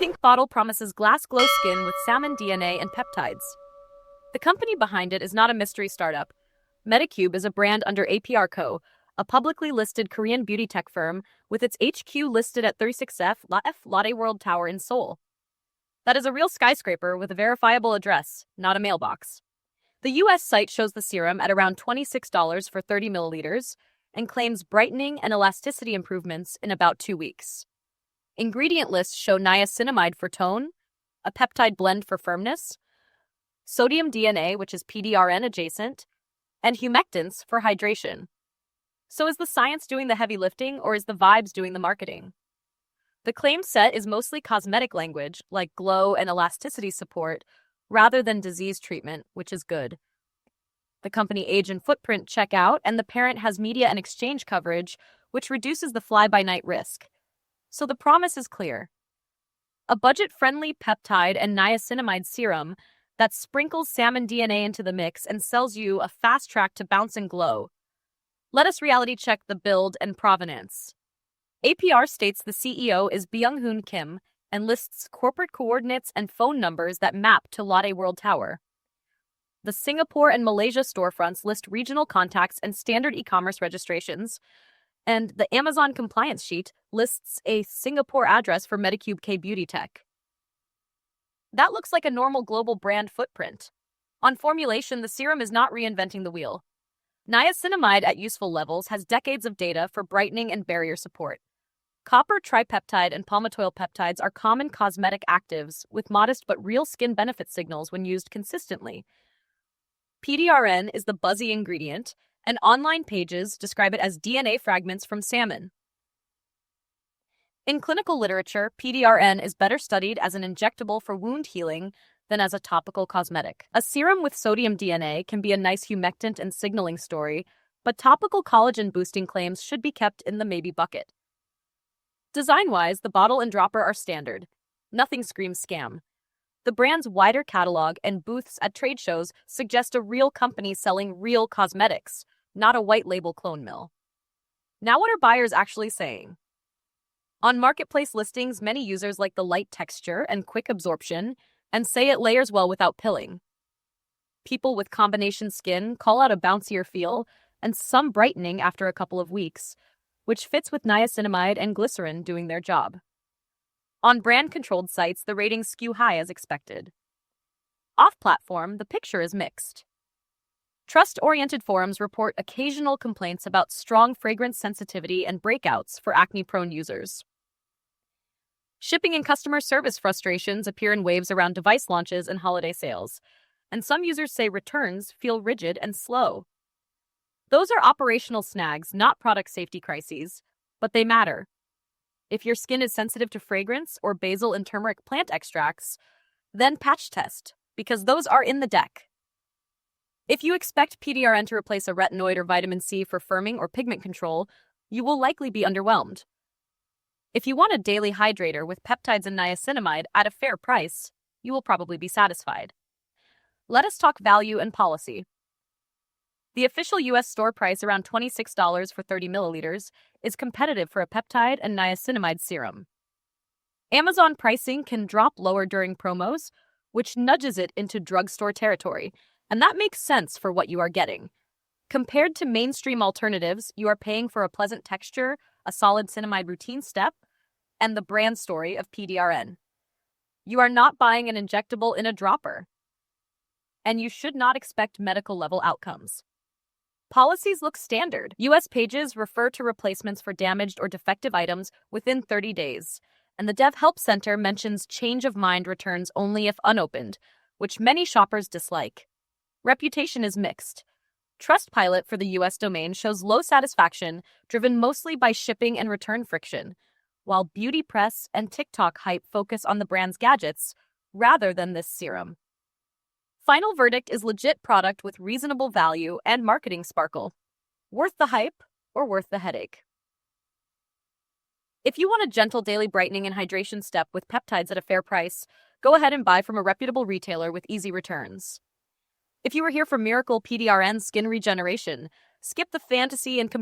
pink bottle promises glass glow skin with salmon DNA and peptides. The company behind it is not a mystery startup. Medicube is a brand under APR Co., a publicly listed Korean beauty tech firm with its HQ listed at 36F Lotte World Tower in Seoul. That is a real skyscraper with a verifiable address, not a mailbox. The US site shows the serum at around $26 for 30 milliliters and claims brightening and elasticity improvements in about 2 weeks. Ingredient lists show niacinamide for tone, a peptide blend for firmness, sodium DNA, which is PDRN adjacent, and humectants for hydration. So is the science doing the heavy lifting, or is the vibes doing the marketing? The claim set is mostly cosmetic language, like glow and elasticity support, rather than disease treatment, which is good. The company age and footprint check out, and the parent has media and exchange coverage, which reduces the fly-by-night risk. So the promise is clear. A budget-friendly peptide and niacinamide serum that sprinkles salmon DNA into the mix and sells you a fast track to bounce and glow. Let us reality check the build and provenance. APR states the CEO is Byung-hoon Kim and lists corporate coordinates and phone numbers that map to Lotte World Tower. The Singapore and Malaysia storefronts list regional contacts and standard e-commerce registrations, and the Amazon compliance sheet lists a Singapore address for Medicube K Beauty Tech. That looks like a normal global brand footprint. On formulation, the serum is not reinventing the wheel. Niacinamide at useful levels has decades of data for brightening and barrier support. Copper tripeptide and palmitoyl peptides are common cosmetic actives with modest but real skin benefit signals when used consistently. PDRN is the buzzy ingredient, and online pages describe it as DNA fragments from salmon. In clinical literature, PDRN is better studied as an injectable for wound healing than as a topical cosmetic. A serum with sodium DNA can be a nice humectant and signaling story, but topical collagen-boosting claims should be kept in the maybe bucket. Design-wise, the bottle and dropper are standard. Nothing screams scam. The brand's wider catalog and booths at trade shows suggest a real company selling real cosmetics, not a white label clone mill. Now what are buyers actually saying? On marketplace listings, many users like the light texture and quick absorption and say it layers well without pilling. People with combination skin call out a bouncier feel and some brightening after a couple of weeks, which fits with niacinamide and glycerin doing their job. On brand-controlled sites, the ratings skew high as expected. Off-platform, the picture is mixed. Trust-oriented forums report occasional complaints about strong fragrance sensitivity and breakouts for acne-prone users. Shipping and customer service frustrations appear in waves around device launches and holiday sales, and some users say returns feel rigid and slow. Those are operational snags, not product safety crises, but they matter. If your skin is sensitive to fragrance or basil and turmeric plant extracts, then patch test, because those are in the deck. If you expect PDRN to replace a retinoid or vitamin C for firming or pigment control, you will likely be underwhelmed. If you want a daily hydrator with peptides and niacinamide at a fair price, you will probably be satisfied. Let us talk value and policy. The official US store price, around $26 for 30 milliliters, is competitive for a peptide and niacinamide serum. Amazon pricing can drop lower during promos, which nudges it into drugstore territory, and that makes sense for what you are getting. Compared to mainstream alternatives, you are paying for a pleasant texture, a solid cinnamide routine step, and the brand story of PDRN. You are not buying an injectable in a dropper, and you should not expect medical-level outcomes. Policies look standard. US pages refer to replacements for damaged or defective items within 30 days, and the Dev Help Center mentions change of mind returns only if unopened, which many shoppers dislike. Reputation is mixed. Trustpilot for the US domain shows low satisfaction, driven mostly by shipping and return friction, while beauty press and TikTok hype focus on the brand's gadgets rather than this serum. Final verdict is legit product with reasonable value and marketing sparkle. Worth the hype or worth the headache? If you want a gentle daily brightening and hydration step with peptides at a fair price, go ahead and buy from a reputable retailer with easy returns. If you are here for miracle PDRN skin regeneration, skip the fantasy and compare